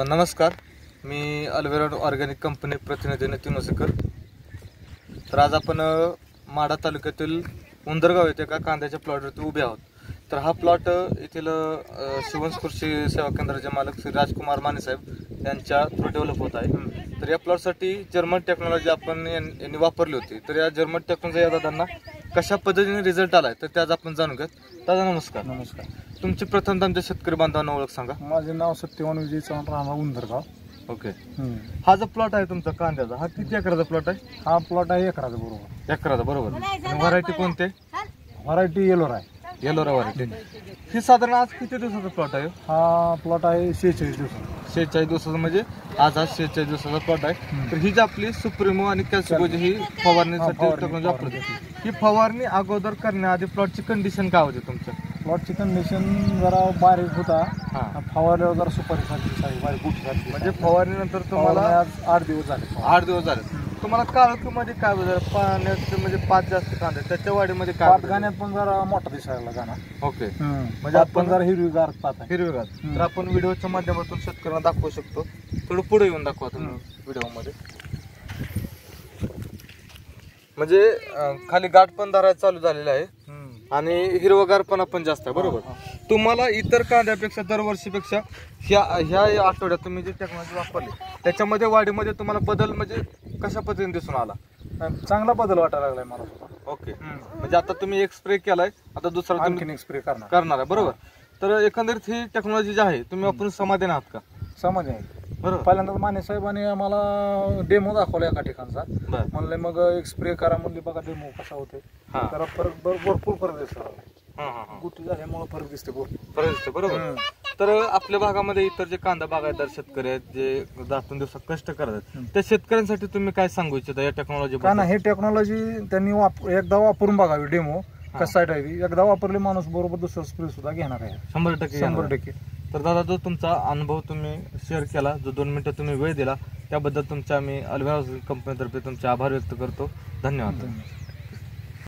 नमस्कार, मी Alvera organic company प्रतिनिधी नितीन वसेकर. तर आज आपण माढा तालुक्यातील उंदरगाव येथे एका कांद्याच्या प्लॉटवरती उभे आहोत. तर हा प्लॉट येथील शिवंश कृषी सेवा केंद्राचे मालक श्री राजकुमार माने साहेब यांच्या थ्रू डेव्हलप होत आहे. तर या प्लॉटसाठी जर्मन टेक्नॉलॉजी आपण यांनी वापरली होती. तर या जर्मन टेक्नॉलॉजी या दादांना कशा पद्धतीने रिझल्ट आलाय तर ते आज आपण जाणून घेत. दादा नमस्कार. नमस्कार. तुमची प्रथम आमच्या शेतकरी बांधवांना ओळख सांगा. माझे नाव सत्यवान विजय चव्हाण, राहणार उंदरगाव. ओके. हा जो प्लॉट आहे तुमचा कांद्याचा, हा किती एकराचा प्लॉट आहे? हा प्लॉट आहे एकराचा. बरोबर, एकराचा. बरोबर. व्हरायटी कोणते? व्हरायटी येलोरा आहे. येलोरा व्हरायटी. ही साधारण आज किती दिवसाचा प्लॉट आहे? हा प्लॉट आहे 46 दिवसाचा. 46 दिवसाचा, म्हणजे आज 46 दिवसाचा प्लॉट आहे. तर ही जी आपली सुप्रीमो आणि कॅल्सिकोची ही फवारणीसाठी टेक्नॉलॉजी वापरते. ही फवारणी अगोदर करण्याआधी प्लॉटची कंडिशन काय होती तुमच्या? प्लॉटची कंडिशन जरा बारीक होता. फवारल्यावर जरा सुपारी बारीक गुटसारखी. म्हणजे फवारणीनंतर तुम्हाला आज 8 दिवस झाले. 8 दिवस झाले. तुम्हाला काळोखीमध्ये काय बदल? पाण्याचं म्हणजे पात जास्त कांदा त्याच्या वाढीमध्ये काय? पात गाण्यात पण जरा मोठा दिसायला गाणा. ओके. म्हणजे आपण जरा हिरवीगार पात आहे. हिरवीगार. तर आपण व्हिडिओच्या माध्यमातून शेतकऱ्यांना दाखवू शकतो. थोडं पुढे येऊन दाखवा तुम्ही व्हिडिओमध्ये. म्हणजे खाली गाठ पण धरायला चालू झालेला आहे आणि हिरवगारपणा पण जास्त आहे. बरोबर. तुम्हाला इतर कांद्यापेक्षा दरवर्षीपेक्षा ह्या आठवड्यात तुम्ही जे टेक्नॉलॉजी वापरली त्याच्यामध्ये वाढीमध्ये तुम्हाला बदल म्हणजे कशा पद्धतीने दिसून आला? चांगला बदल वाटायला लागलाय मला. ओके. म्हणजे आता तुम्ही एक स्प्रे केलाय, आता दुसरा आणखीन एक स्प्रे करणार आहे. बरोबर. तर एकंदरीत ही टेक्नॉलॉजी जी आहे तुम्ही वापरून समाधानी आहात का? समाधानी आहे. बरोबर. पहिल्यांदा माने साहेबांनी आम्हाला डेमो दाखवला एका ठिकाणचा. म्हणले मग एक स्प्रे करा म्हणले, बघा डेमो कसा होते. तर फरक भरपूर फरक दिसतो. गुटी झाल्यामुळे फरक दिसते. बरोबर. तर आपल्या भागामध्ये इतर जे कांदा बागायतदार शेतकरी आहेत जे रात्रंदिवस दिवसात कष्ट करतात त्या शेतकऱ्यांसाठी तुम्ही काय सांगू इच्छिता या टेक्नॉलॉजी? का ना, हे टेक्नॉलॉजी त्यांनी एकदा वापरून बघावी. डेमो कसा आहे, एकदा वापरले माणूस बरोबर दुसरा स्प्रे सुद्धा घेणार आहे. 100%. तर दादा, जो तुमचा अनुभव तुम्ही शेअर केला, जो 2 मिनिटं तुम्ही वेळ दिला त्याबद्दल तुमच्या आम्ही अल्वेरा कंपनीतर्फे तुमचे आभार व्यक्त करतो. धन्यवाद.